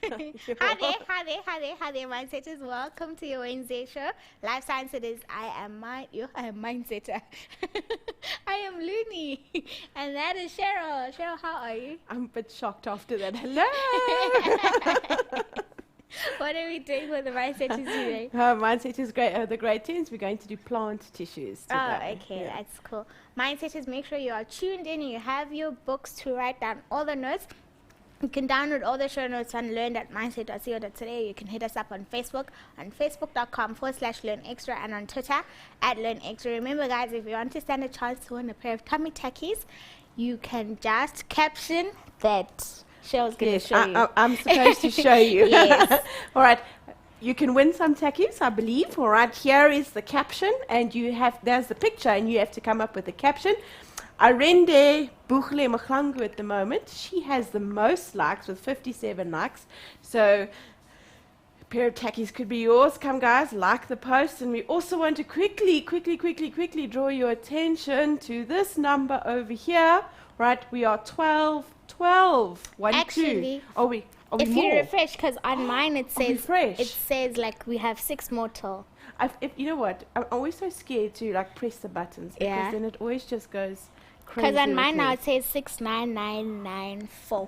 Hi there, Mindsetters. Welcome to your Wednesday show. Life Science it is. I am Mindsetter. I am Looney. And that is Cheryl. Cheryl, how are you? I'm a bit shocked after that. Hello! What are we doing with the Mindsetters today? Mindset is great. The great things we're going to do plant tissues today. Oh, okay, that's cool. Mindsetters, make sure you are tuned in and you have your books to write down all the notes. You can download all the show notes on learn.mindset.co.today. You can hit us up on Facebook, on facebook.com/learnextra, and on Twitter @learnextra. Remember, guys, if you want to stand a chance to win a pair of tummy tuckies, you can just caption that. Cheryl's going to show you. I'm supposed to show you. Yes. All right. You can win some takis, I believe. All right. Here is the caption, and there's the picture, and you have to come up with the caption. Arende Buchle Machlangu at the moment. She has the most likes with 57 likes. So a pair of takis could be yours. Come guys, like the post. And we also want to quickly draw your attention to this number over here. Right, we are 12. 1, Actually, 2. Are we if more? you refresh, because on mine it refresh? says like we have 6 more till. You know what? I'm always so scared to like press the buttons because then it always just goes crazy. Because on mine now it says 69994.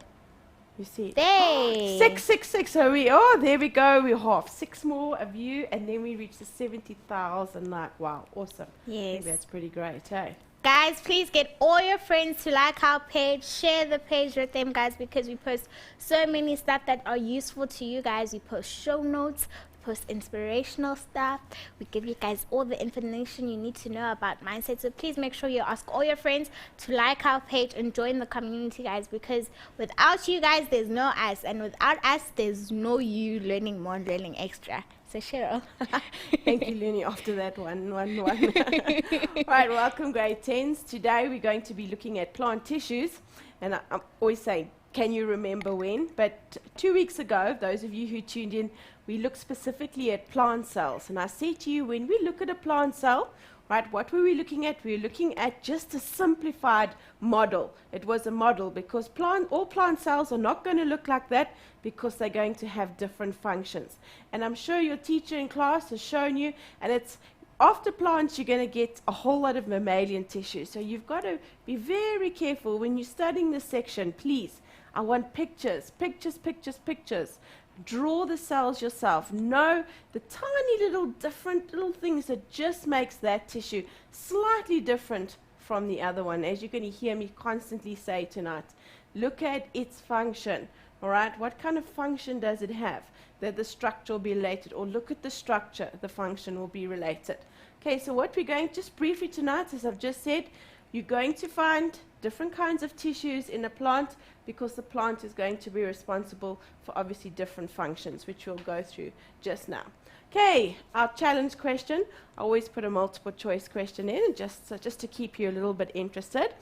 You see, Hey. 666. So there we go. We're half 6 more of you, and then we reach the 70,000. Like, wow, awesome. I Yes. think that's pretty great, hey? Guys, please get all your friends to like our page, share the page with them, guys, because we post so many stuff that are useful to you guys. We post show notes, we post inspirational stuff. We give you guys all the information you need to know about mindset. So please make sure you ask all your friends to like our page and join the community, guys, because without you guys, there's no us, and without us, there's no you learning more and learning extra. So Cheryl. Thank you, Looney, after that one. Right, welcome grade 10s. Today we're going to be looking at plant tissues. And I'm always saying, can you remember when? But 2 weeks ago, those of you who tuned in, we looked specifically at plant cells. And I said to you, when we look at a plant cell, right, what were we looking at? We were looking at just a simplified model. It was a model because all plant cells are not going to look like that because they're going to have different functions. And I'm sure your teacher in class has shown you, and it's after plants, you're going to get a whole lot of mammalian tissue. So you've got to be very careful when you're studying this section. Please, I want pictures. Draw the cells yourself. Know the tiny little different little things that just makes that tissue slightly different from the other one. As you're going to hear me constantly say tonight, look at its function. All right, what kind of function does it have? That the structure will be related, or look at the structure, the function will be related. Okay, so what we're going just briefly tonight, as I've just said, you're going to find different kinds of tissues in a plant because the plant is going to be responsible for obviously different functions, which we'll go through just now. Okay, our challenge question. I always put a multiple choice question in just to keep you a little bit interested.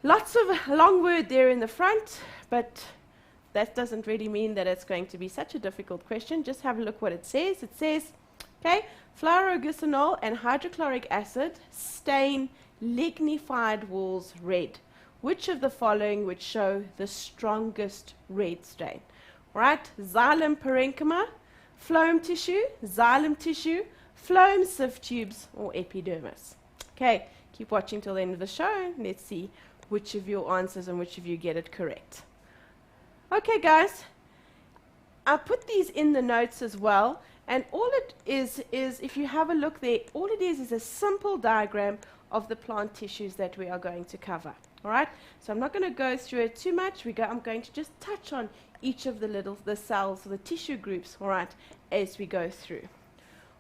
Lots of long word there in the front, but that doesn't really mean that it's going to be such a difficult question. Just have a look what it says. It says, okay, fluoroglycinol and hydrochloric acid stain lignified walls red. Which of the following would show the strongest red stain? Right, xylem parenchyma, phloem tissue, phloem sieve tubes, or epidermis. Okay, keep watching till the end of the show. Let's see which of your answers and which of you get it correct. Okay, guys, I put these in the notes as well, and all it is if you have a look there, all it is a simple diagram of the plant tissues that we are going to cover. All right, so I'm not going to go through it too much. I'm going to just touch on each of the cells, the tissue groups, all right, as we go through.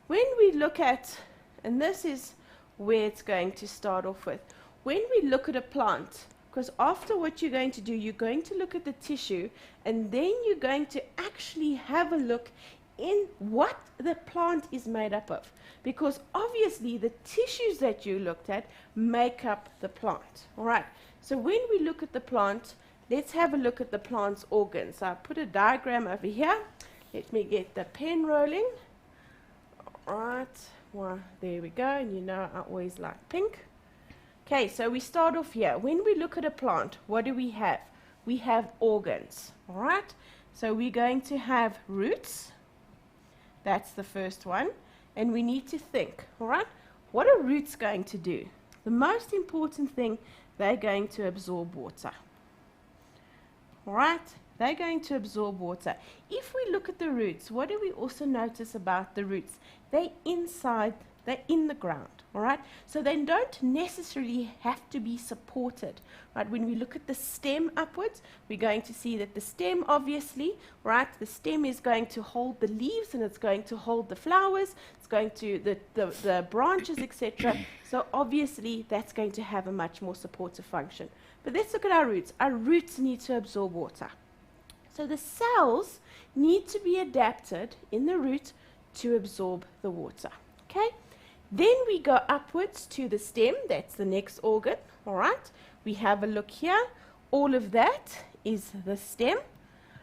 When we look at, and this is where it's going to start off with, when we look at a plant, because after what you're going to do, you're going to look at the tissue, and then you're going to actually have a look in what the plant is made up of. Because obviously the tissues that you looked at make up the plant. All right, so when we look at the plant, let's have a look at the plant's organs. So I put a diagram over here. Let me get the pen rolling. All right, well, there we go, and you know I always like pink. Okay, so we start off here. When we look at a plant, what do we have? We have organs, all right? So we're going to have roots. That's the first one. And we need to think, all right, what are roots going to do? The most important thing, they're going to absorb water. All right, they're going to absorb water. If we look at the roots, what do we also notice about the roots? They're inside, they're in the ground, all right? So they don't necessarily have to be supported, right? When we look at the stem upwards, we're going to see that the stem, obviously, right, the stem is going to hold the leaves and it's going to hold the flowers, it's going to, the branches, etc. So obviously, that's going to have a much more supportive function. But let's look at our roots. Our roots need to absorb water. So the cells need to be adapted in the root to absorb the water, okay? Then we go upwards to the stem, that's the next organ, all right? We have a look here. All of that is the stem.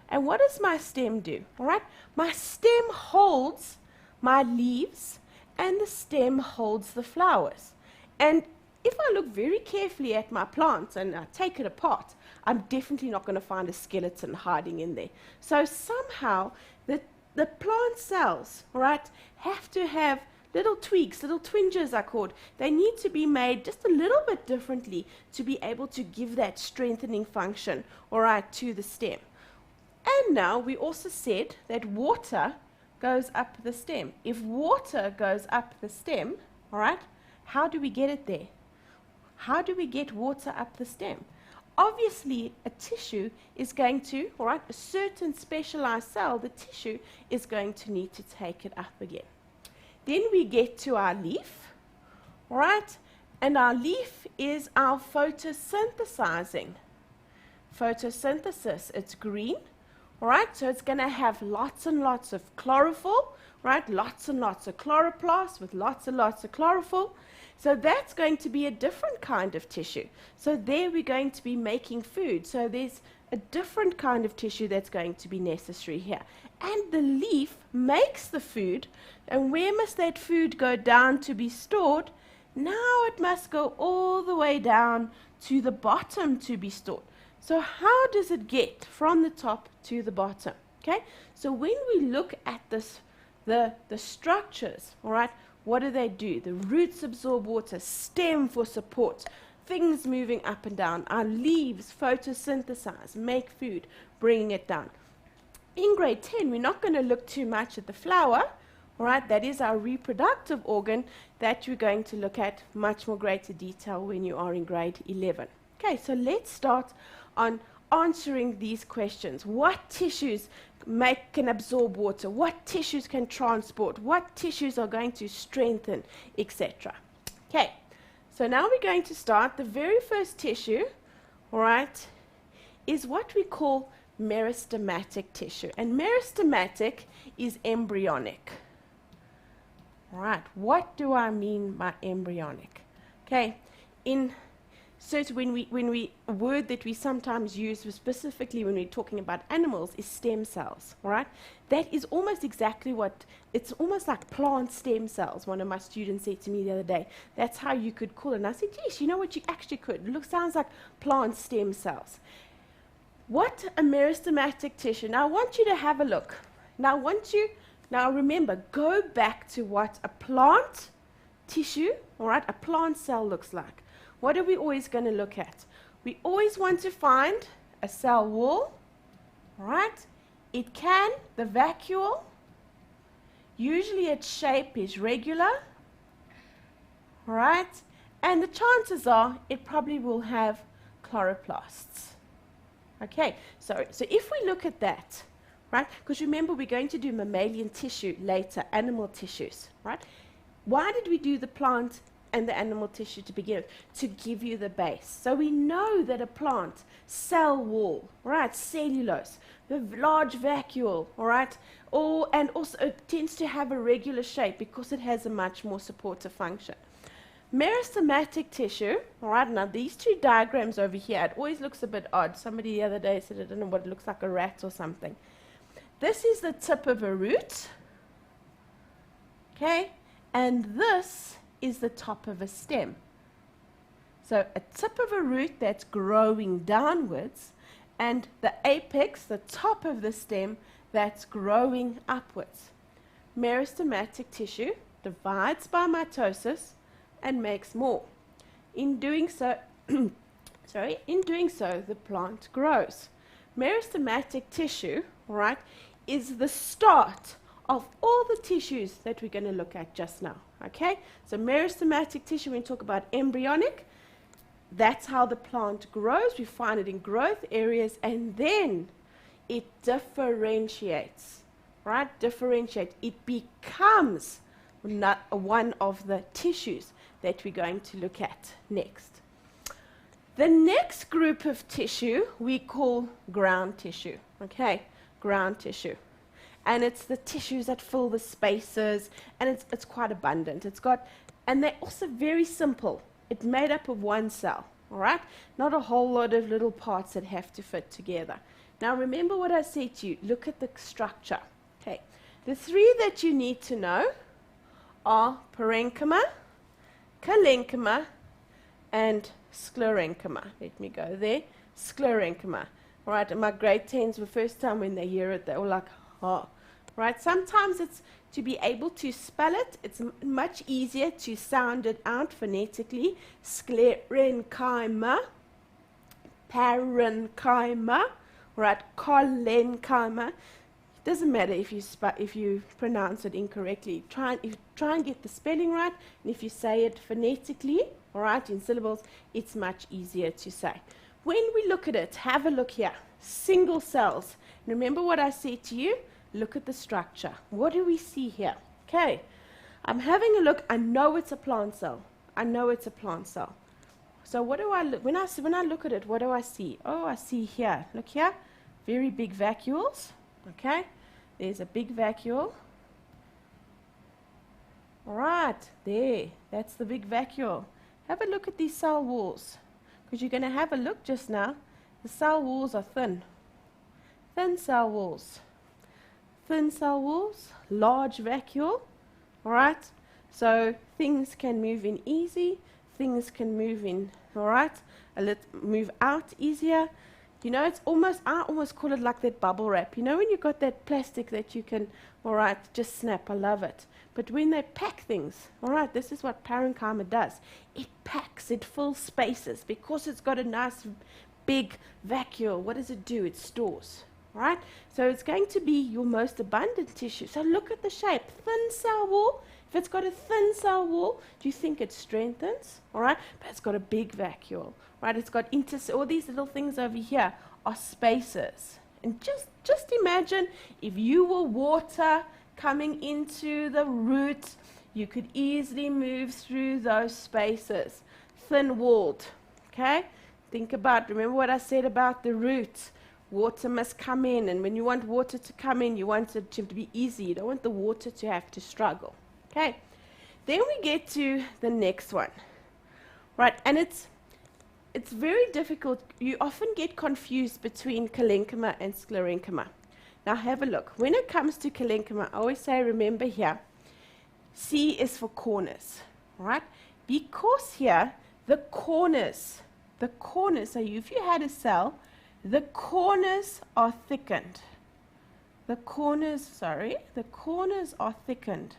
And what does my stem do, all right? My stem holds my leaves and the stem holds the flowers. And if I look very carefully at my plants and I take it apart, I'm definitely not going to find a skeleton hiding in there. So somehow the plant cells, right, have to have little tweaks, little twinges are called. They need to be made just a little bit differently to be able to give that strengthening function, all right, to the stem. And now we also said that water goes up the stem. If water goes up the stem, all right, how do we get it there? How do we get water up the stem? Obviously, a tissue is going to, all right, a certain specialized cell, the tissue is going to need to take it up again. Then we get to our leaf, all right, and our leaf is our photosynthesizing. Photosynthesis, it's green, all right, so it's going to have lots and lots of chlorophyll, right, lots and lots of chloroplasts with lots and lots of chlorophyll. So that's going to be a different kind of tissue. So there we're going to be making food. So there's a different kind of tissue that's going to be necessary here. And the leaf makes the food. And where must that food go down to be stored? Now it must go all the way down to the bottom to be stored. So how does it get from the top to the bottom? Okay? So when we look at this, the structures, all right, what do? The roots absorb water, stem for support, things moving up and down. Our leaves photosynthesize, make food, bringing it down. In grade 10, we're not going to look too much at the flower, all right? That is our reproductive organ that you're going to look at much more greater detail when you are in grade 11. Okay, so let's start on answering these questions. What tissues can absorb water? What tissues can transport? What tissues are going to strengthen, etc.? Okay, so now we're going to start. The very first tissue, all right, is what we call meristematic tissue. And meristematic is embryonic. All right, what do I mean by embryonic? Okay, so a word that we sometimes use specifically when we're talking about animals is stem cells, all right? That is almost exactly it's almost like plant stem cells, one of my students said to me the other day. That's how you could call it. And I said, yes, you know what, you actually could. It sounds like plant stem cells. What a meristematic tissue. Now I want you to have a look. Now remember, go back to what a plant tissue, all right, a plant cell looks like. What are we always going to look at? We always want to find a cell wall, all right? It can, the vacuole, usually its shape is regular, all right? And the chances are it probably will have chloroplasts. Okay, so if we look at that, right? Because remember, we're going to do mammalian tissue later, animal tissues, right? Why did we do the plant and the animal tissue to begin with? To give you the base. So we know that a plant, cell wall, right, cellulose, the large vacuole, all right, and also it tends to have a regular shape because it has a much more supportive function. Meristematic tissue, all right, now these two diagrams over here, it always looks a bit odd. Somebody the other day said, I don't know what, it looks like a rat or something. This is the tip of a root, okay, and this is the top of a stem. So a tip of a root that's growing downwards, and the apex, the top of the stem, that's growing upwards. Meristematic tissue divides by mitosis and makes more. In doing so, the plant grows. Meristematic tissue, right, is the start of all the tissues that we're going to look at just now. Okay, so meristematic tissue, when we talk about embryonic, that's how the plant grows. We find it in growth areas, and then it differentiates, right? Differentiate. It becomes not one of the tissues that we're going to look at next. The next group of tissue we call ground tissue. Okay, ground tissue. And it's the tissues that fill the spaces, and it's quite abundant. And they're also very simple. It's made up of one cell, all right? Not a whole lot of little parts that have to fit together. Now remember what I said to you. Look at the structure. Okay, the three that you need to know are parenchyma, parenchyma, and sclerenchyma. Let me go there. Sclerenchyma. All right, and my grade 10s, the first time when they hear it, they're all like, oh. Right, sometimes it's to be able to spell it, it's much easier to sound it out phonetically. Sclerenchyma, parenchyma, right, collenchyma. It doesn't matter if you pronounce it incorrectly. Try and get the spelling right, and if you say it phonetically, all right, in syllables, it's much easier to say. When we look at it, have a look here. Single cells. Remember what I said to you? Look at the structure. What do we see here? Okay, I'm having a look. I know it's a plant cell. I know it's a plant cell. So what do I look? When I look at it, what do I see? Oh, I see here. Look here. Very big vacuoles. Okay, there's a big vacuole. All right, there. That's the big vacuole. Have a look at these cell walls, because you're going to have a look just now. The cell walls are thin. Thin cell walls. Thin cell walls, large vacuole, all right? So things can move in easy, things can move in, all right? Move out easier. You know, I almost call it like that bubble wrap. You know when you've got that plastic that you can, all right, just snap, I love it. But when they pack things, all right, this is what parenchyma does. It packs, it fills spaces. Because it's got a nice big vacuole, what does it do? It stores. Right? So it's going to be your most abundant tissue. So look at the shape. Thin cell wall. If it's got a thin cell wall, do you think it strengthens? All right? But it's got a big vacuole. Right? It's got all these little things over here are spaces. And just imagine if you were water coming into the root, you could easily move through those spaces. Thin walled. Okay? Remember what I said about the root. Water must come in, and when you want water to come in, you want it to be easy. You don't want the water to have to struggle. Okay, then we get to the next one, right? And it's very difficult. You often get confused between parenchyma and sclerenchyma. Now have a look. When it comes to parenchyma, I always say, remember here, C is for corners, right? Because here the corners. So if you had a cell, the corners are thickened. The corners are thickened.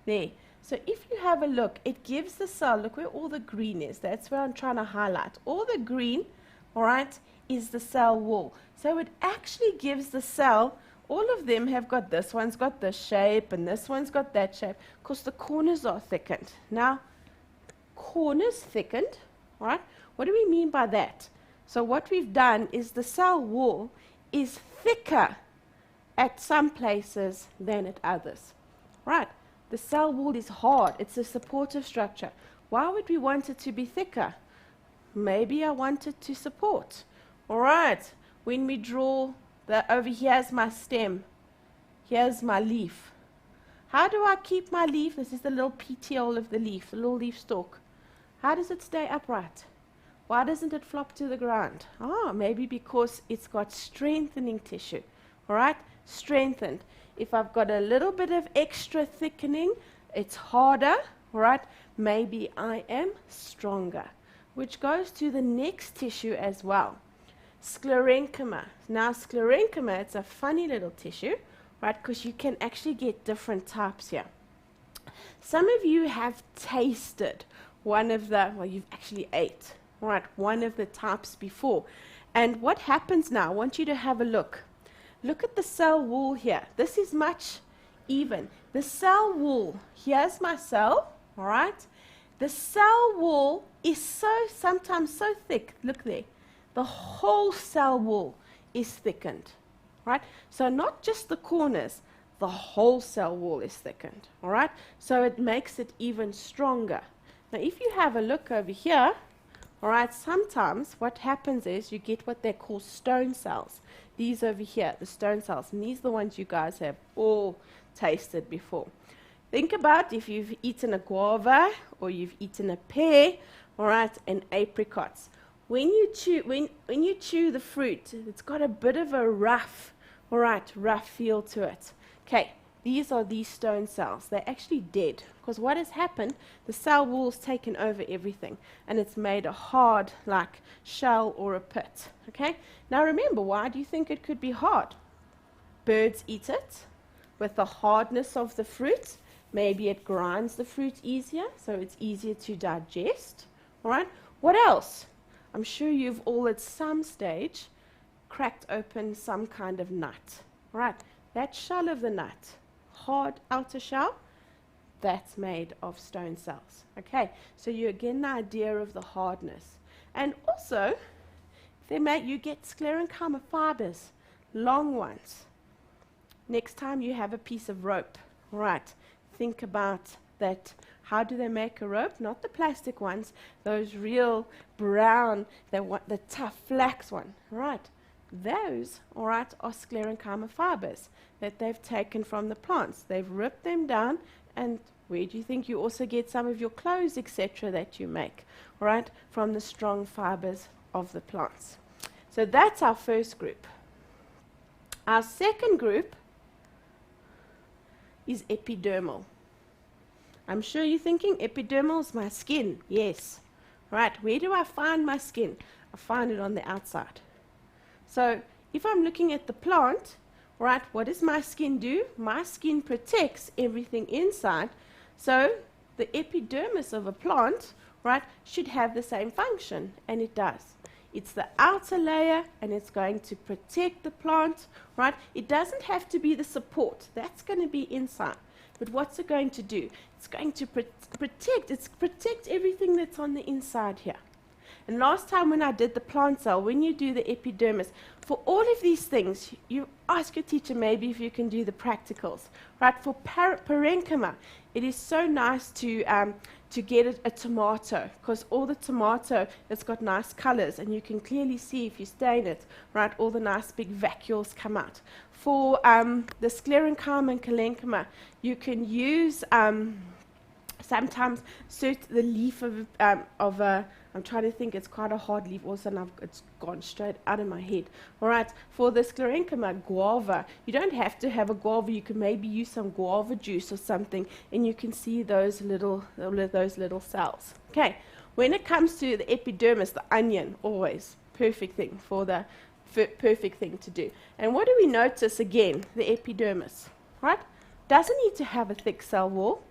There. So if you have a look, it gives the cell, look where all the green is. That's where I'm trying to highlight. All the green, all right, is the cell wall. So it actually gives the cell, all of them have got, this one's got this shape, and this one's got that shape, because the corners are thickened. Now, corners thickened, all right? What do we mean by that? So what we've done is the cell wall is thicker at some places than at others. Right? The cell wall is hard. It's a supportive structure. Why would we want it to be thicker? Maybe I want it to support. All right. When we draw over here's my stem. Here's my leaf. How do I keep my leaf? This is the little petiole of the leaf, the little leaf stalk. How does it stay upright? Why doesn't it flop to the ground? Maybe because it's got strengthening tissue. All right? Strengthened. If I've got a little bit of extra thickening, it's harder. All right? Maybe I am stronger. Which goes to the next tissue as well. sclerenchyma. Now, sclerenchyma, it's a funny little tissue, right? Because you can actually get different types here. Some of you have tasted one of the, well, you've actually ate, right, one of the types before. And what happens now, I want you to have a look. Look at the cell wall here. This is much even. The cell wall, here's my cell, all right? The cell wall is sometimes so thick, look there. The whole cell wall is thickened, right? So not just the corners, the whole cell wall is thickened, all right? So it makes it even stronger. Now, if you have a look over here, all right, sometimes what happens is you get what they call stone cells. These over here, the stone cells, and these are the ones you guys have all tasted before. Think about if you've eaten a guava or you've eaten a pear, all right, and apricots. When you chew the fruit, it's got a bit of a rough feel to it. Okay, these are these stone cells. They're actually dead because what has happened, the cell wall's taken over everything and it's made a hard, like, shell or a pit. Okay, now remember, why do you think it could be hard? Birds eat it with the hardness of the fruit. Maybe it grinds the fruit easier, so it's easier to digest. All right, what else? I'm sure you've all at some stage cracked open some kind of nut. All right, that shell of the nut, hard outer shell, that's made of stone cells. Okay, so you get an idea of the hardness. And also, you get sclerenchyma fibers, long ones. Next time you have a piece of rope, all right, think about that. How do they make a rope? Not the plastic ones, those real brown, the tough flax one, right? Those, all right, are sclerenchyma fibers that they've taken from the plants. They've ripped them down, and where do you think you also get some of your clothes, etc., that you make, all right, from the strong fibers of the plants? So that's our first group. Our second group is epidermal. I'm sure you're thinking, epidermal is my skin. Yes. Right, where do I find my skin? I find it on the outside. So if I'm looking at the plant, right, what does my skin do? My skin protects everything inside. So the epidermis of a plant, right, should have the same function, and it does. It's the outer layer, and it's going to protect the plant, right? It doesn't have to be the support. That's going to be inside. But what's it going to do? It's going to protect everything that's on the inside here. And last time when I did the plant cell, when you do the epidermis, for all of these things, you ask your teacher maybe if you can do the practicals, right? For parenchyma, it is so nice to get a tomato, because all the tomato, it's got nice colors, and you can clearly see if you stain it, right, all the nice big vacuoles come out. For the sclerenchyma and parenchyma, you can use sometimes the leaf of a, I'm trying to think, it's quite a hard leaf also, and it's gone straight out of my head. All right, for the sclerenchyma, guava, you don't have to have a guava, you can maybe use some guava juice or something, and you can see those little cells. Okay, when it comes to the epidermis, the onion, always perfect thing for the perfect thing to do. And what do we notice again? The epidermis, right? Doesn't need to have a thick cell wall.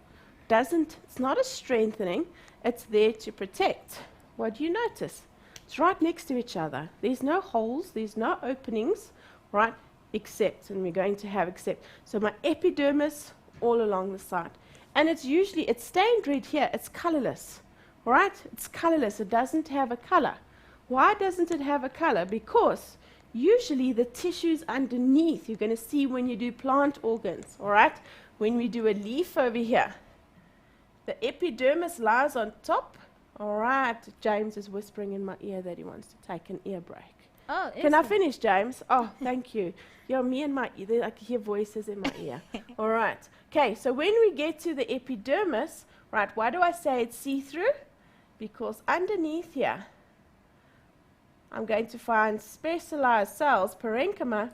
It's not a strengthening, it's there to protect. What do you notice? It's right next to each other. There's no holes, there's no openings, right? Except, and we're going to have except. So my epidermis all along the side. And it's stained red here, it's colorless, right? It's colorless, it doesn't have a color. Why doesn't it have a color? Because usually the tissues underneath, you're going to see when you do plant organs, all right? When we do a leaf over here, the epidermis lies on top. All right, James is whispering in my ear that he wants to take an ear break. Oh, can I finish, James? Oh, thank you. Yeah, me and my ear, I can hear voices in my ear. All right. Okay, so when we get to the epidermis, right, why do I say it's see-through? Because underneath here, I'm going to find specialized cells, parenchyma,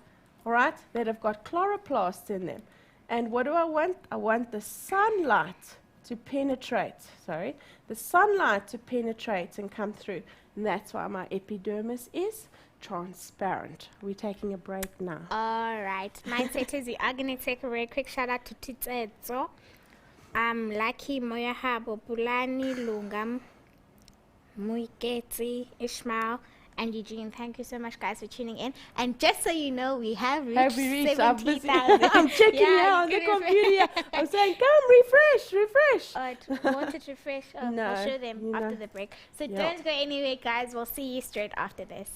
all right, that have got chloroplasts in them. And what do I want? I want the sunlight to penetrate, the sunlight to penetrate and come through. And that's why my epidermis is transparent. We're taking a break now. All right. Mindset is we are going to take a very quick shout out to Titsetso, Lucky, Moyahabo, Pulani, Lungam, Muiketi, Ishmael, and Eugene. Thank you so much, guys, for tuning in. And just so you know, we have reached 70,000. I'm checking here on the computer. I'm saying, come, refresh. Oh, want it to refresh? Oh, No, I'll show them after the break. So don't go anywhere, guys. We'll see you straight after this.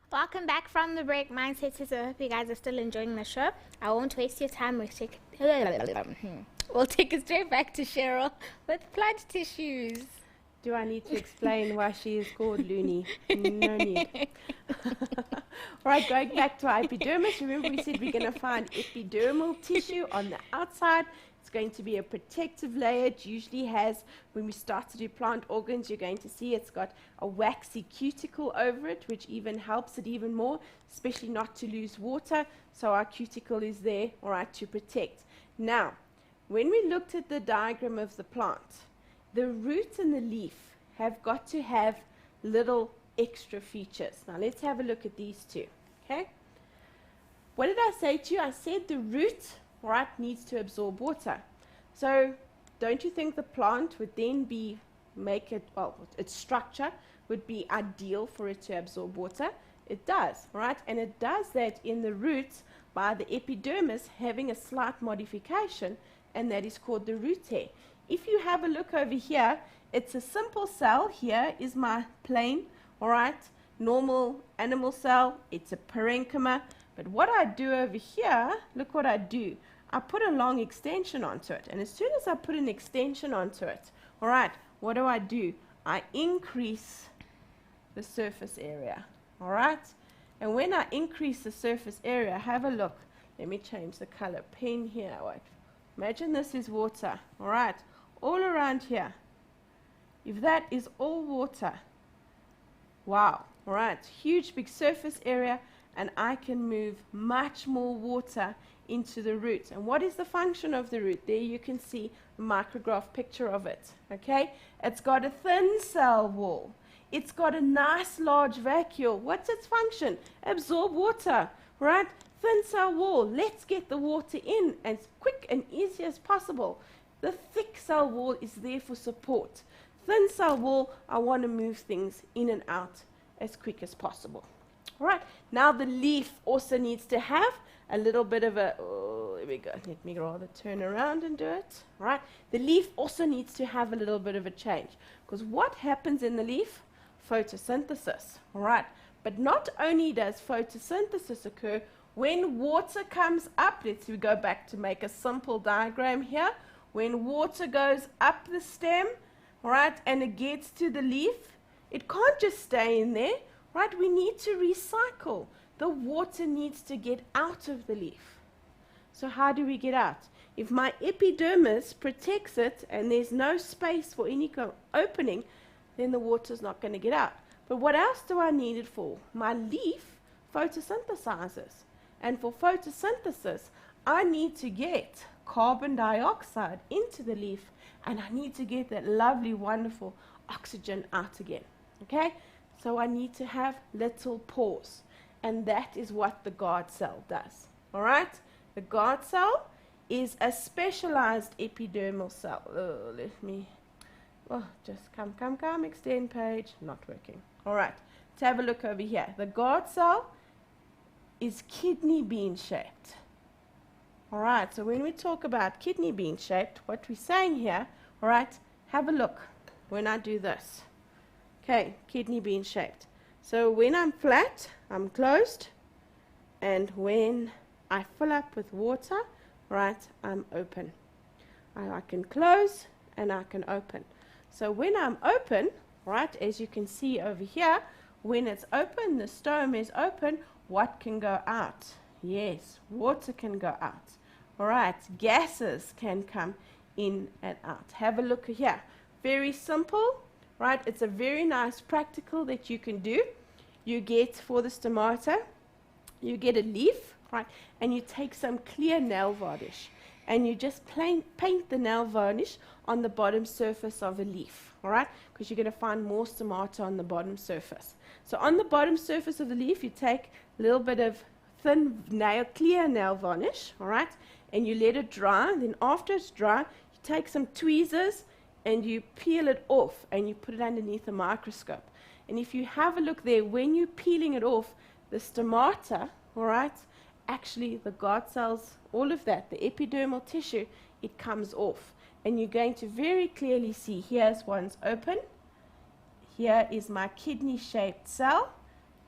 Welcome back from the break, Mindset. I hope you guys are still enjoying the show. I won't waste your time. We'll take it straight back to Cheryl with plant tissues. Do I need to explain why she is called Looney? No need. All right, going back to our epidermis. Remember we said we're going to find epidermal tissue on the outside. It's going to be a protective layer. It usually has, when we start to do plant organs, you're going to see it's got a waxy cuticle over it, which even helps it even more, especially not to lose water. So our cuticle is there, all right, to protect. Now, when we looked at the diagram of the plant, the root and the leaf have got to have little extra features. Now, let's have a look at these two, okay? What did I say to you? I said the root, right, needs to absorb water. So don't you think the plant would then its structure would be ideal for it to absorb water? It does, right? And it does that in the roots by the epidermis having a slight modification, and that is called the root hair. If you have a look over here, it's a simple cell. Here is my plain, all right, normal animal cell. It's a parenchyma. But what I do over here, look what I do. I put a long extension onto it. And as soon as I put an extension onto it, all right, what do? I increase the surface area, all right? And when I increase the surface area, have a look. Let me change the color. Pen here. Wait. Imagine this is water, all right? All around here. If that is all water, wow, all right, huge big surface area, and I can move much more water into the root. And what is the function of the root? There you can see a micrograph picture of it, okay? It's got a thin cell wall. It's got a nice large vacuole. What's its function? Absorb water, right? Thin cell wall. Let's get the water in as quick and easy as possible. The thick cell wall is there for support. Thin cell wall, I want to move things in and out as quick as possible. All right, now the leaf also needs to have a little bit of a, there we go, let me rather turn around and do it. All right, the leaf also needs to have a little bit of a change, because what happens in the leaf? Photosynthesis, all right? But not only does photosynthesis occur, when water comes up, let's go back to make a simple diagram here. When water goes up the stem, all right, and it gets to the leaf, it can't just stay in there, right? We need to recycle. The water needs to get out of the leaf. So how do we get out? If my epidermis protects it and there's no space for any opening, then the water's not going to get out. But what else do I need it for? My leaf photosynthesizes. And for photosynthesis, I need to get carbon dioxide into the leaf, and I need to get that lovely, wonderful oxygen out again. Okay? So I need to have little pores. And that is what the guard cell does. All right? The guard cell is a specialized epidermal cell. Just come, extend page. Not working. All right. Let's have a look over here. The guard cell is kidney bean shaped. All right. So when we talk about kidney bean shaped, what we're saying here, all right, have a look when I do this. Okay, kidney bean shaped. So when I'm flat, I'm closed. And when I fill up with water, right, I'm open. I can close and I can open. So when I'm open, right, as you can see over here, when it's open, the stome is open, what can go out? Yes, water can go out. All right, gases can come in and out. Have a look here. Very simple, right? It's a very nice practical that you can do. You get, for the stomata, you get a leaf, right? And you take some clear nail varnish and you just paint the nail varnish on the bottom surface of a leaf, all right? Because you're going to find more stomata on the bottom surface. So on the bottom surface of the leaf, you take a little bit of thin clear nail varnish, all right? And you let it dry. And then after it's dry, you take some tweezers and you peel it off and you put it underneath a microscope. And if you have a look there, when you're peeling it off, the stomata, all right, actually the guard cells, all of that, the epidermal tissue, it comes off. And you're going to very clearly see, here's one's open. Here is my kidney-shaped cell,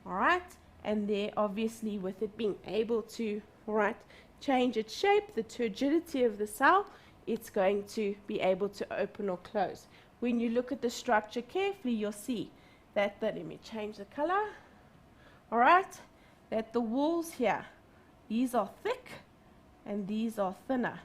all right? And there, obviously, with it being able to, all right, change its shape, the turgidity of the cell, it's going to be able to open or close. When you look at the structure carefully, you'll see that let me change the color, all right, that the walls here, these are thick and these are thinner,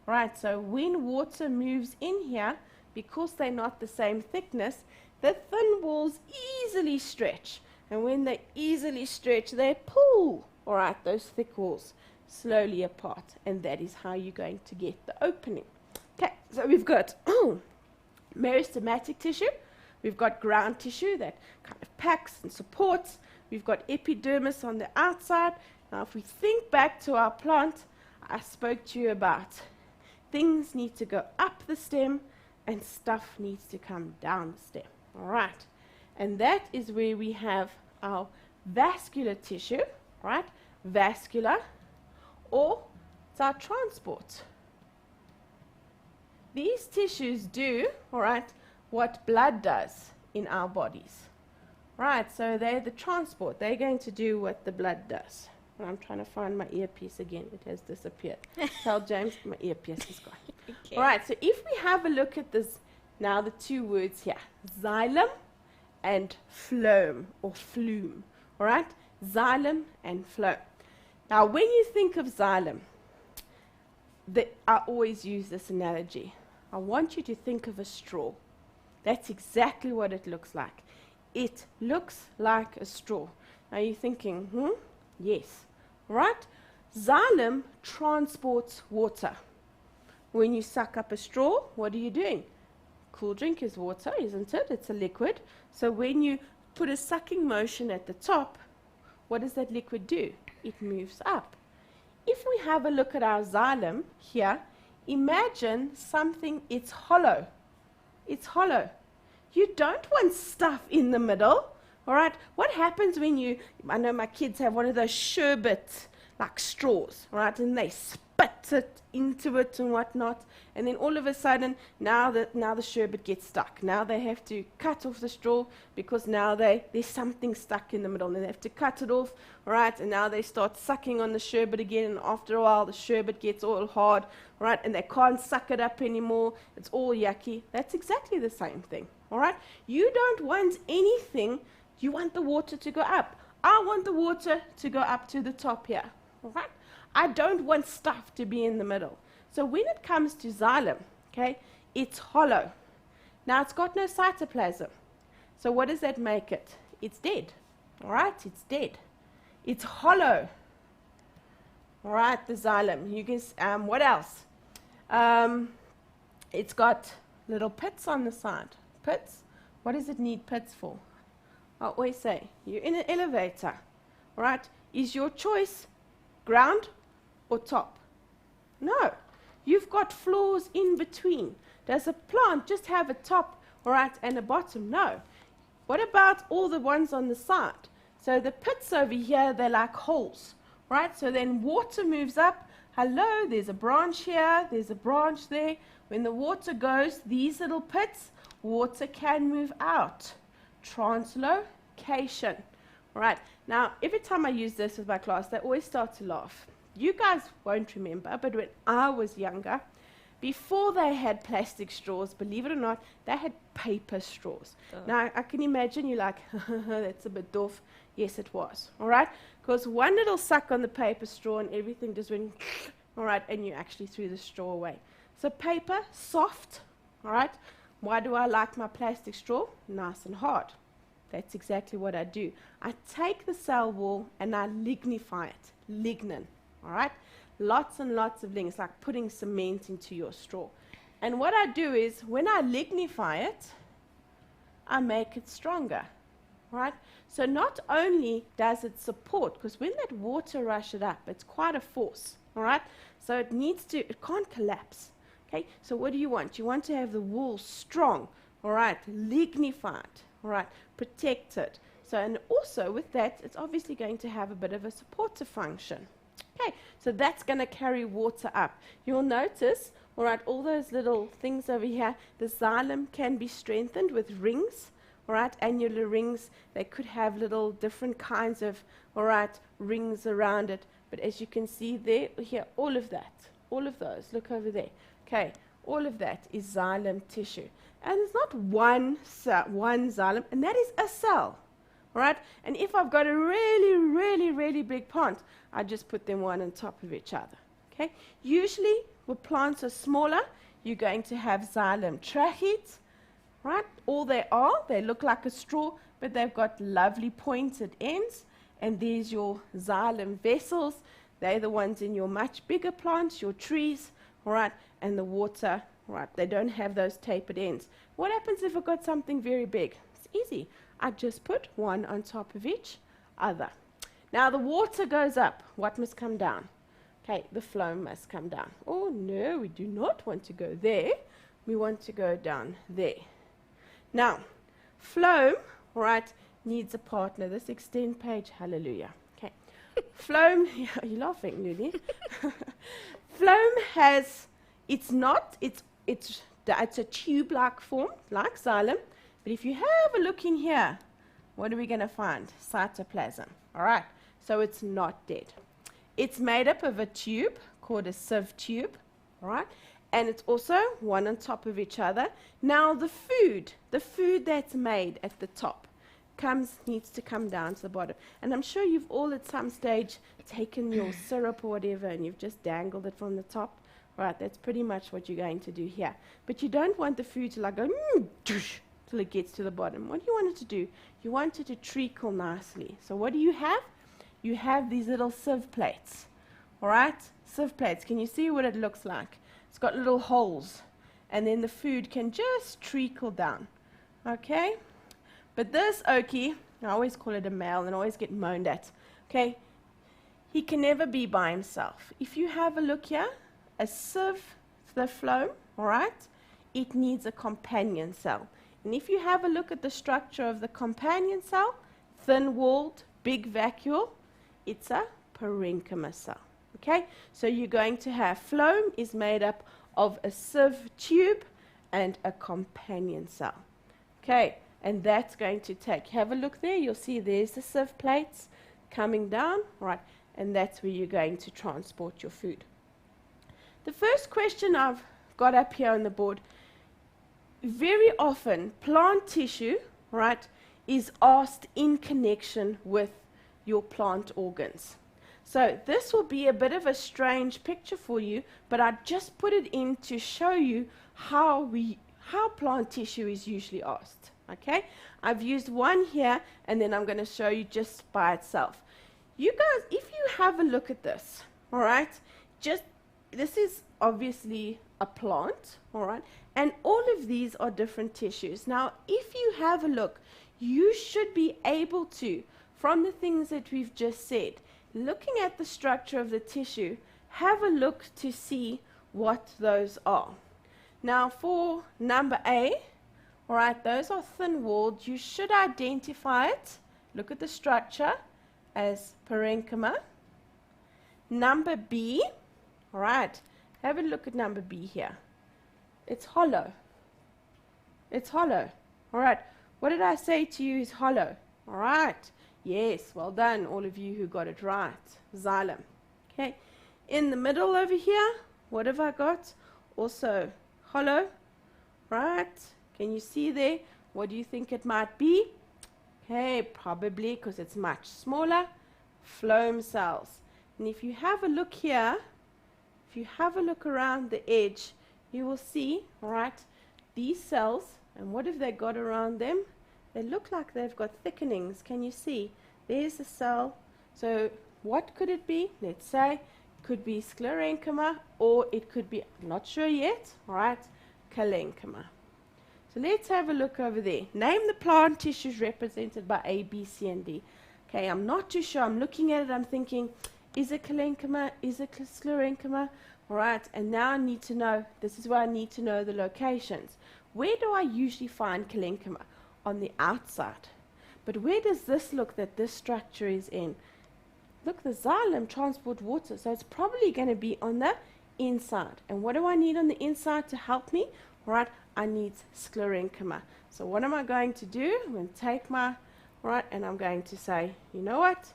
right? So when water moves in here, because they're not the same thickness, the thin walls easily stretch, and when they easily stretch, they pull, all right, those thick walls slowly apart, and that is how you're going to get the opening. Okay, so we've got meristematic tissue. We've got ground tissue that kind of packs and supports. We've got epidermis on the outside. Now, if we think back to our plant, I spoke to you about things need to go up the stem and stuff needs to come down the stem. All right. And that is where we have our vascular tissue, right? Vascular, or it's our transport. These tissues do, all right, what blood does in our bodies. Right, so they're the transport. They're going to do what the blood does. And I'm trying to find my earpiece again. It has disappeared. Tell James my earpiece is gone. Okay. All right, so if we have a look at this, now the two words here, xylem and phloem or flume. All right, xylem and phloem. Now, when you think of xylem, I always use this analogy. I want you to think of a straw. That's exactly what it looks like. It looks like a straw. Now you're thinking, yes, right? Xylem transports water. When you suck up a straw, what are you doing? Cool drink is water, isn't it? It's a liquid. So when you put a sucking motion at the top, what does that liquid do? It moves up. If we have a look at our xylem here, imagine something, it's hollow. It's hollow. You don't want stuff in the middle, all right? What happens when I know my kids have one of those sherbet, like straws, right? And they spit it into it and whatnot. And then all of a sudden, now the sherbet gets stuck. Now they have to cut off the straw because now there's something stuck in the middle. And they have to cut it off, right? And now they start sucking on the sherbet again. And after a while, the sherbet gets all hard, right? And they can't suck it up anymore. It's all yucky. That's exactly the same thing, all right? You don't want anything. You want the water to go up. I want the water to go up to the top here, all right? I don't want stuff to be in the middle. So when it comes to xylem, okay, it's hollow. Now it's got no cytoplasm. So what does that make it? It's dead. All right, it's dead. It's hollow. All right, the xylem. You can. What else? It's got little pits on the side. Pits. What does it need pits for? I always say, you're in an elevator. All right. Is your choice ground or top? No. You've got floors in between. Does a plant just have a top, all right, and a bottom? No. What about all the ones on the side? So the pits over here, they're like holes, right? So then water moves up. Hello, there's a branch here, there's a branch there. When the water goes, these little pits, water can move out. Translocation. All right. Now, every time I use this with my class, they always start to laugh. You guys won't remember, but when I was younger, before they had plastic straws, believe it or not, they had paper straws. Now, I can imagine you're like, that's a bit doof. Yes, it was. All right? Because one little suck on the paper straw and everything just went, all right, and you actually threw the straw away. So paper, soft, all right? Why do I like my plastic straw? Nice and hard. That's exactly what I do. I take the cell wall and I lignify it. Lignin. All right? Lots and lots of lignin. It's like putting cement into your straw. And what I do is, when I lignify it, I make it stronger. Right? So not only does it support, because when that water rushes up, it's quite a force. All right? So it can't collapse. Okay? So what do you want? You want to have the wool strong. All right? Lignified. All right? Protected. So, and also with that, it's obviously going to have a bit of a supportive function. Okay, so that's going to carry water up. You'll notice, all right, all those little things over here, the xylem can be strengthened with rings, all right, annular rings. They could have little different kinds of, all right, rings around it. But as you can see there, here, all of that, all of those, look over there. Okay, all of that is xylem tissue. And it's not one xylem, and that is a cell. All right? And if I've got a really, really, really big plant, I just put them one on top of each other. Okay? Usually, when plants are smaller, you're going to have xylem tracheids. Right? All they look like a straw, but they've got lovely pointed ends. And there's your xylem vessels. They're the ones in your much bigger plants, your trees. All right? And the water. Right, they don't have those tapered ends. What happens if I've got something very big? It's easy. I just put one on top of each other. Now the water goes up. What must come down? Okay, the phloem must come down. Oh no, we do not want to go there. We want to go down there. Now, phloem, right, needs a partner. This extend page, hallelujah. Okay, phloem, are you laughing, Lily? Phloem has, it's a tube-like form, like xylem. But if you have a look in here, what are we going to find? Cytoplasm. All right, so it's not dead. It's made up of a tube called a sieve tube, all right? And it's also one on top of each other. Now the food that's made at the top needs to come down to the bottom. And I'm sure you've all at some stage taken your syrup or whatever and you've just dangled it from the top. Right, that's pretty much what you're going to do here. But you don't want the food to like go till it gets to the bottom. What do you want it to do? You want it to treacle nicely. So what do you have? You have these little sieve plates. All right, sieve plates. Can you see what it looks like? It's got little holes. And then the food can just treacle down. Okay? But this Okie, I always call it a male and always get moaned at. Okay? He can never be by himself. If you have a look here, a sieve, the phloem, all right, it needs a companion cell. And if you have a look at the structure of the companion cell, thin-walled, big vacuole, it's a parenchyma cell. Okay, so you're going to have phloem is made up of a sieve tube and a companion cell. Okay, and that's going to have a look there. You'll see there's the sieve plates coming down, right, and that's where you're going to transport your food. The first question I've got up here on the board, very often plant tissue, right, is asked in connection with your plant organs. So this will be a bit of a strange picture for you, but I just put it in to show you how plant tissue is usually asked. Okay, I've used one here, and then I'm going to show you just by itself. You guys, if you have a look at this, all right, this is obviously a plant, all right, and all of these are different tissues. Now, if you have a look, you should be able to, from the things that we've just said, looking at the structure of the tissue, have a look to see what those are. Now, for number A, all right, those are thin-walled. You should identify it, look at the structure, as parenchyma. Number B, all right, have a look at number B here. It's hollow. It's hollow. All right, what did I say to you is hollow? All right, yes, well done, all of you who got it right. Xylem. Okay, in the middle over here, what have I got? Also hollow, right? Can you see there? What do you think it might be? Okay, probably because it's much smaller. Phloem cells. And if you have a look here, if you have a look around the edge, you will see, all right, these cells, and what have they got around them? They look like they've got thickenings. Can you see? There's the cell. So what could it be? Let's say could be sclerenchyma, or it could be, I'm not sure yet, all right, parenchyma. So let's have a look over there. Name the plant tissues represented by A, B, C, and D. Okay, I'm not too sure. I'm looking at it, I'm thinking, is it parenchyma? Is it sclerenchyma? All right, and now I need to know, this is where I need to know the locations. Where do I usually find parenchyma? On the outside. But where does this look that this structure is in? Look, the xylem transport water, so it's probably going to be on the inside. And what do I need on the inside to help me? All right, I need sclerenchyma. So what am I going to do? I'm going to take my, right, and I'm going to say, you know what?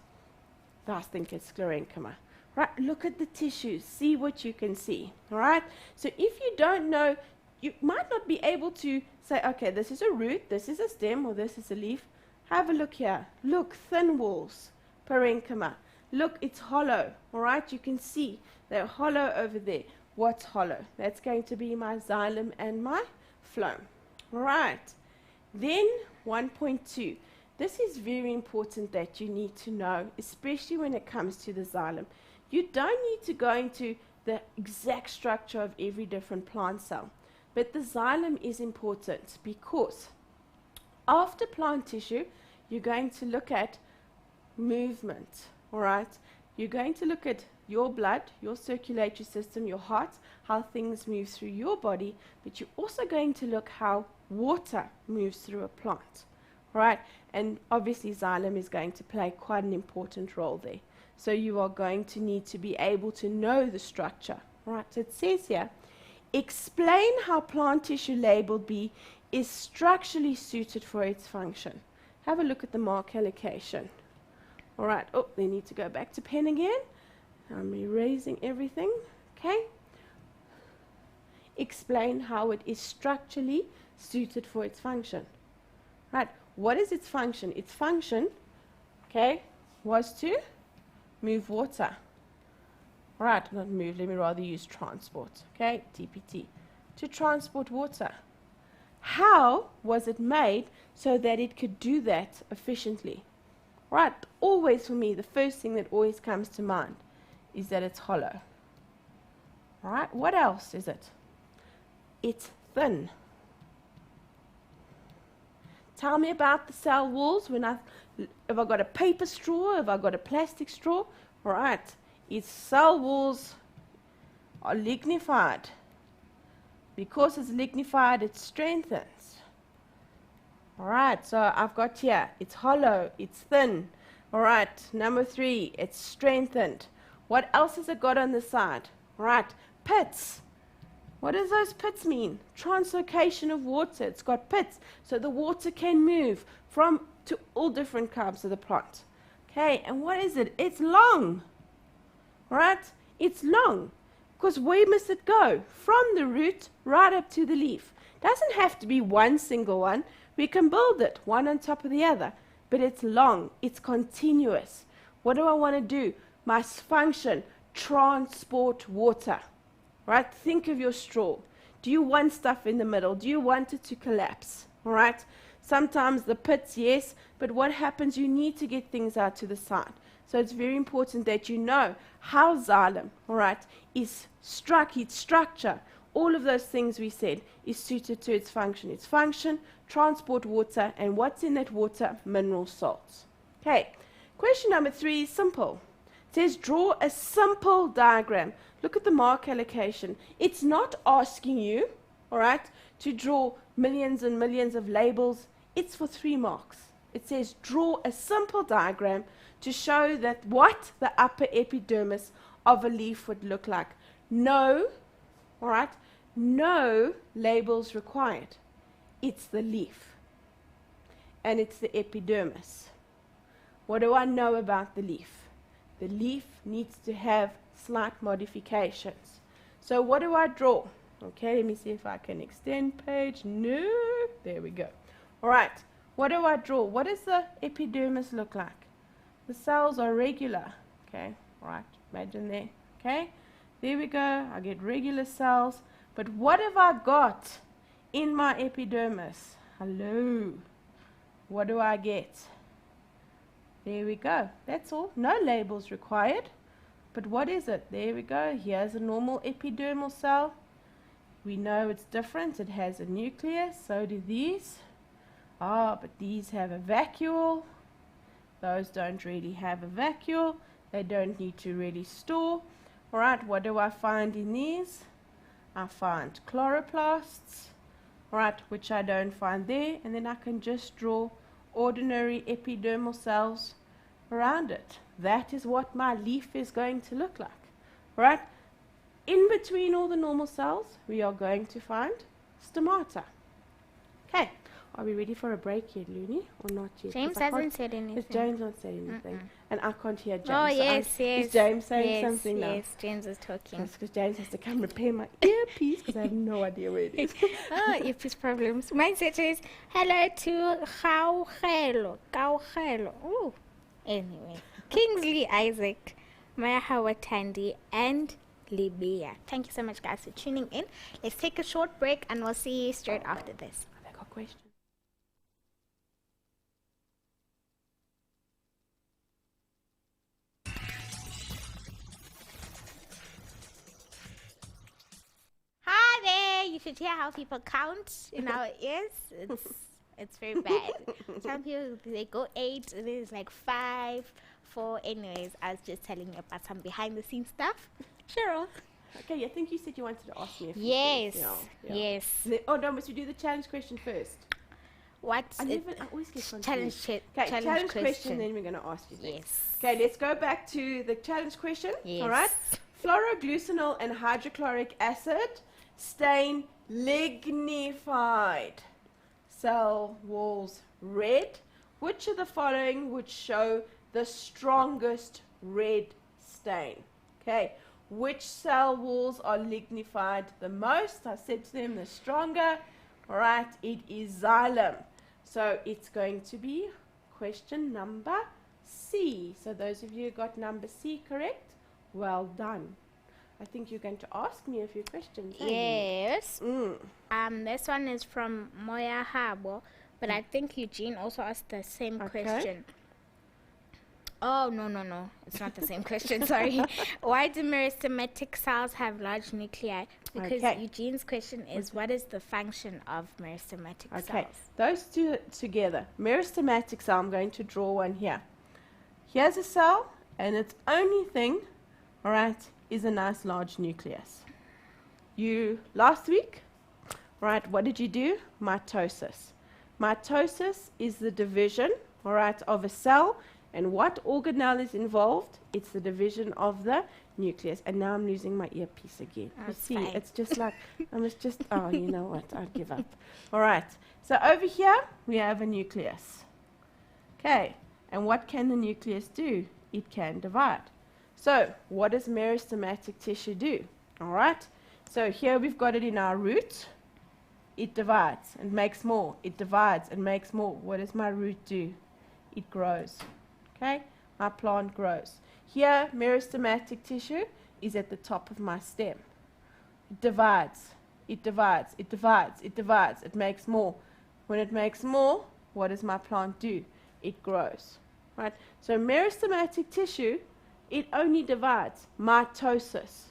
I think it's sclerenchyma. Right, look at the tissues, see what you can see. All right, so if you don't know, you might not be able to say, okay, this is a root, this is a stem, or this is a leaf. Have a look here. Look, thin walls, parenchyma. Look, it's hollow. All right, you can see they're hollow over there. What's hollow? That's going to be my xylem and my phloem. All right, then 1.2. This is very important that you need to know, especially when it comes to the xylem. You don't need to go into the exact structure of every different plant cell, but the xylem is important because after plant tissue, you're going to look at movement, all right? You're going to look at your blood, your circulatory system, your heart, how things move through your body, but you're also going to look how water moves through a plant, all right? And obviously xylem is going to play quite an important role there. So you are going to need to be able to know the structure, all right? So it says here, explain how plant tissue label B is structurally suited for its function. Have a look at the mark allocation. All right, oh, they need to go back to pen again. I'm erasing everything, okay? Explain how it is structurally suited for its function. Right, what is its function? Its function, okay, was to move water. Right, not move, let me rather use transport, okay, TPT, to transport water. How was it made so that it could do that efficiently? Right, always for me, the first thing that always comes to mind is that it's hollow. All right, what else is it? It's thin. Tell me about the cell walls. Have I got a paper straw? Have I got a plastic straw? All right, its cell walls are lignified. Because it's lignified, it strengthens. All right, so I've got here, it's hollow, it's thin. All right, number 3, it's strengthened. What else has it got on the side? All right, pits. What does those pits mean? Translocation of water. It's got pits, so the water can move from to all different types of the plant. Okay, and what is it? It's long. All right, it's long. Because where must it go? From the root right up to the leaf. Doesn't have to be one single one. We can build it one on top of the other. But it's long. It's continuous. What do I want to do? My function, transport water. Right? Think of your straw. Do you want stuff in the middle? Do you want it to collapse? All right? Sometimes the pits, yes. But what happens? You need to get things out to the side. So it's very important that you know how xylem, all right, is its structure, all of those things we said, is suited to its function. Its function, transport water, and what's in that water? Mineral salts. Okay, question number 3 is simple. It says draw a simple diagram. Look at the mark allocation. It's not asking you, all right, to draw millions and millions of labels. It's for 3 marks. It says draw a simple diagram to show that what the upper epidermis of a leaf would look like. No, all right, no labels required. It's the leaf, and it's the epidermis. What do I know about the leaf? The leaf needs to have slight modifications. So what do I draw? Okay, let me see if I can extend page. No, there we go. All right, what do I draw? What does the epidermis look like? The cells are regular. Okay, all right, imagine there. Okay, there we go. I get regular cells. But what have I got in my epidermis? Hello. what do I get? There we go. That's all. No labels required. But what is it? There we go. Here's a normal epidermal cell. We know it's different. It has a nucleus. So do these. Ah, but these have a vacuole. Those don't really have a vacuole. They don't need to really store. All right, what do I find in these? I find chloroplasts, all right, which I don't find there. And then I can just draw ordinary epidermal cells around it. That is what my leaf is going to look like. All right, in between all the normal cells, we are going to find stomata. Okay. Are we ready for a break yet, Looney, or not yet? James hasn't said anything. Has James not said anything? And I can't hear James. Oh, So yes. is James saying something now? Yes, James is talking. That's because James has to come repair my earpiece because I have no idea where it is. Oh, earpiece problems. Mine says, hello to Gauchelo. Ooh. Anyway, Kingsley Isaac, Maya Hawatandi, and Libya. Thank you so much, guys, for tuning in. Let's take a short break, and we'll see you straight after this. Have I got questions? Hi there. You should hear how people count in our ears. It's very bad. Some people, they go 8, and then it's like 5, 4. Anyways, I was just telling you about some behind the scenes stuff. Cheryl. Okay, I think you said you wanted to ask me a few Yes. things. Yeah. Yes. Oh, no, must we do the challenge question first? What's I it? always get confused. Challenge question, then we're going to ask you things. Yes. Okay, let's go back to the challenge question. Yes. All right. Fluoroglucinol and hydrochloric acid stain lignified cell walls red. Which of the following would show the strongest red stain? Okay. Which cell walls are lignified the most? I said to them the stronger. All right. It is xylem. So it's going to be question number C. So those of you who got number C correct, well done. I think you're going to ask me a few questions. Yes. This one is from Moya Habo, but I think Eugene also asked the same question. Oh, no. It's not the same question, sorry. Why do meristematic cells have large nuclei? Because Eugene's question is, what is the function of meristematic cells? Okay, those two together. Meristematic cell, I'm going to draw one here. Here's a cell, and its only thing, all right, is a nice large nucleus. Last week, right, what did you do? Mitosis. Mitosis is the division, all right, of a cell. And what organelle is involved? It's the division of the nucleus. And now I'm losing my earpiece again. You see, fine. it's just like, oh, you know what? I'll give up. All right. So over here, we have a nucleus. Okay. And what can the nucleus do? It can divide. So what does meristematic tissue do? All right. So here we've got it in our root. It divides and makes more. It divides and makes more. What does my root do? It grows. Okay, my plant grows. Here, meristematic tissue is at the top of my stem. It divides, it divides, it divides, it divides, it makes more. When it makes more, what does my plant do? It grows, right? So meristematic tissue, it only divides, mitosis,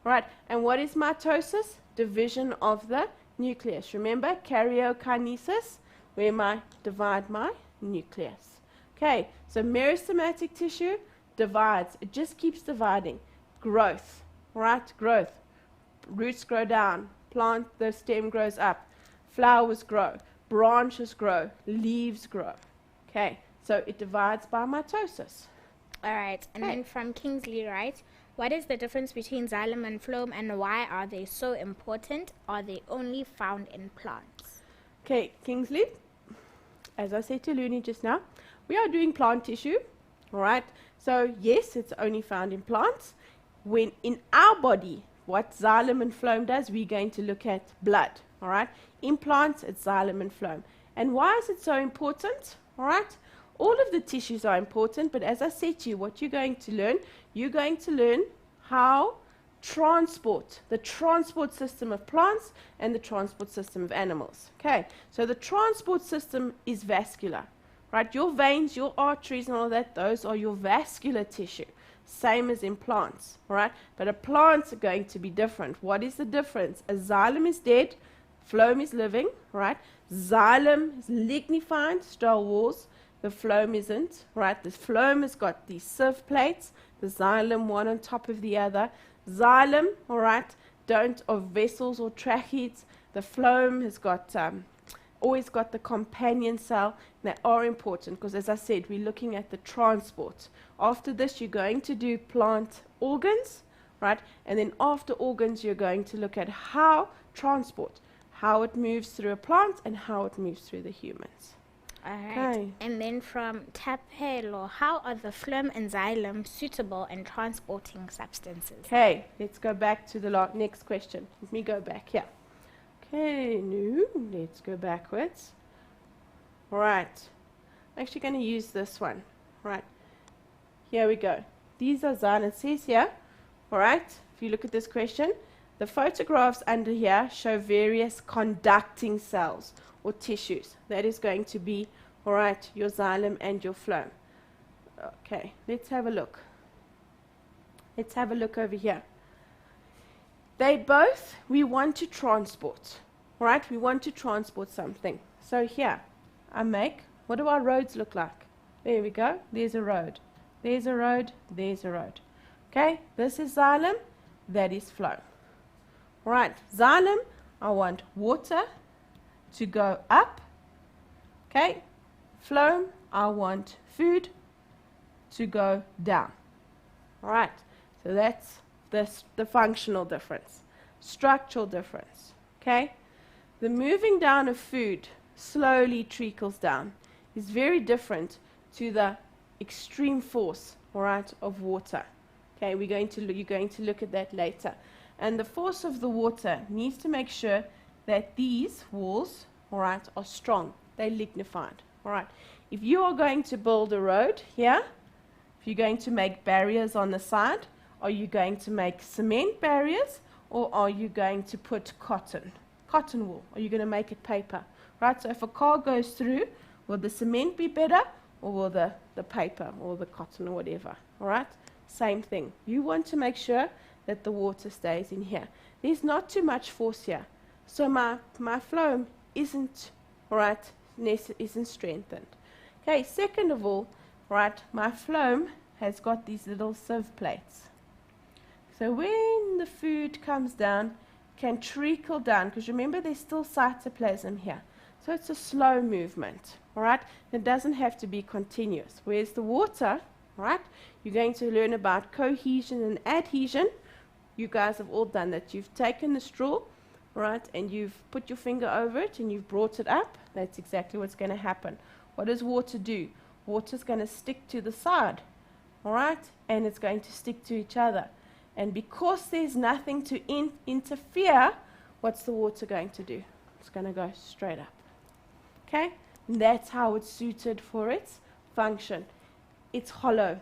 right? And what is mitosis? Division of the nucleus. Remember, karyokinesis, where I divide my nucleus. Okay, so meristematic tissue divides. It just keeps dividing. Growth, right? Growth. Roots grow down. Plant, the stem grows up. Flowers grow. Branches grow. Leaves grow. Okay, so it divides by mitosis. All right, and then from Kingsley, right? What is the difference between xylem and phloem, and why are they so important? Are they only found in plants? Okay, Kingsley, as I said to Looney just now, we are doing plant tissue, all right? So, yes, it's only found in plants. When in our body, what xylem and phloem does, we're going to look at blood, all right? In plants, it's xylem and phloem. And why is it so important, all right? All of the tissues are important, but as I said to you, what you're going to learn how the transport system of plants and the transport system of animals. Okay, so the transport system is vascular. right? Your veins, your arteries and all that, those are your vascular tissue. Same as in plants, right? But a plants are going to be different. What is the difference? A xylem is dead, phloem is living, right? Xylem is lignified, style walls. The phloem isn't, right? The phloem has got these sieve plates, the xylem one on top of the other. Xylem, all right, don't of vessels or tracheids. The phloem has got always got the companion cell. They are important because, as I said, we're looking at the transport. After this, you're going to do plant organs, right? And then after organs, you're going to look at how transport, how it moves through a plant and how it moves through the humans. All right. Okay. And then from Tapelo, how are the phloem and xylem suitable in transporting substances? Okay, let's go back to the next question. Let me go back here. Okay, no, let's go backwards. All right. I'm actually going to use this one. Right. Here we go. These are xylem. It says here, all right, if you look at this question, the photographs under here show various conducting cells or tissues. That is going to be, all right, your xylem and your phloem. Okay, let's have a look. Let's have a look over here. They both, we want to transport, right? We want to transport something. So here, I make, what do our roads look like? There we go. There's a road. There's a road. There's a road. Okay, this is xylem. That is phloem. Right, xylem, I want water to go up. Okay, phloem, I want food to go down. All right, so that's the functional difference, structural difference. Okay, the moving down of food slowly trickles down is very different to the extreme force, all right, of water. Okay, you're going to look at that later. And the force of the water needs to make sure that these walls, all right, are strong. They're lignified. All right. If you are going to build a road here, if you're going to make barriers on the side, are you going to make cement barriers or are you going to put cotton wool? Are you going to make it paper? Right. So if a car goes through, will the cement be better or will the paper or the cotton or whatever? All right. Same thing. You want to make sure that the water stays in here. There's not too much force here. So my phloem isn't, all right, isn't strengthened. Okay, second of all, right, my phloem has got these little sieve plates. So when the food comes down, it can trickle down, because remember there's still cytoplasm here. So it's a slow movement, all right? It doesn't have to be continuous. Whereas the water, right, you're going to learn about cohesion and adhesion. You guys have all done that. You've taken the straw, right, and you've put your finger over it and you've brought it up. That's exactly what's going to happen. What does water do? Water's going to stick to the side, all right, and it's going to stick to each other. And because there's nothing to interfere, what's the water going to do? It's going to go straight up. Okay? And that's how it's suited for its function. It's hollow.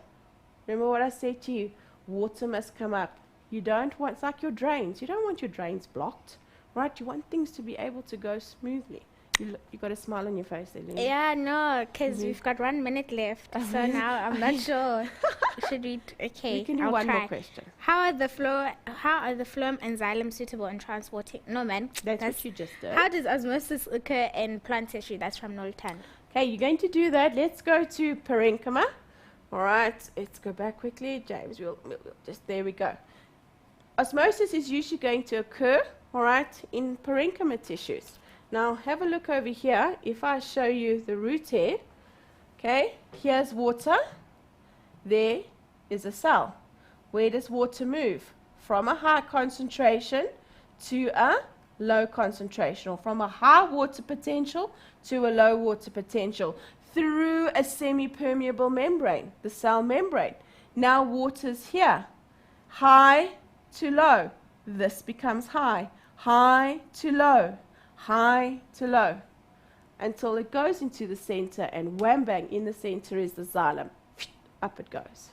Remember what I said to you? Water must come up. You don't want, it's like your drains. You don't want your drains blocked, right? You want things to be able to go smoothly. You got a smile on your face there, Lily. Yeah, no, because we've got 1 minute left. So now I'm not sure. Should we? Okay, We can do I'll one try. more question. How are the phloem and xylem suitable in transporting? No, man. That's what you just did. How does osmosis occur in plant tissue? That's from Noltan. Okay, you're going to do that. Let's go to parenchyma. All right, let's go back quickly. James, we'll just, there we go. Osmosis is usually going to occur, all right, in parenchyma tissues. Now, have a look over here. If I show you the root hair, okay, here's water. There is a cell. Where does water move? From a high concentration to a low concentration, or from a high water potential to a low water potential through a semi-permeable membrane, the cell membrane. Now water's here. High to low. This becomes high. High to low. High to low, until it goes into the center, and wham bang, in the center is the xylem. Up it goes.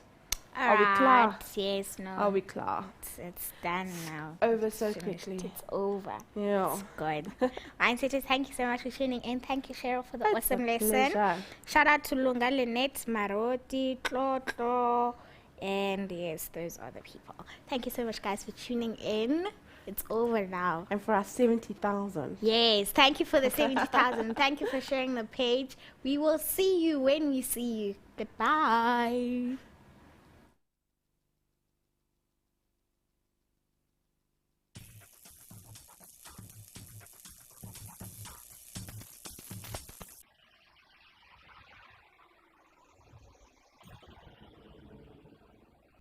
Are we clear? Alright, yes, no. Are we clear? It's done now. Over so It's finished. quickly. It's over. Yeah. It's good. Ryan Citrus, thank you so much for tuning in. Thank you, Cheryl, for the It's awesome a lesson. pleasure. Shout out to Lunga, Lynette, Maroti, Klotlo, and yes, those are the people. Thank you so much, guys, for tuning in. It's over now. And for our 70,000. Yes, thank you for the 70,000. Thank you for sharing the page. We will see you when we see you. Goodbye.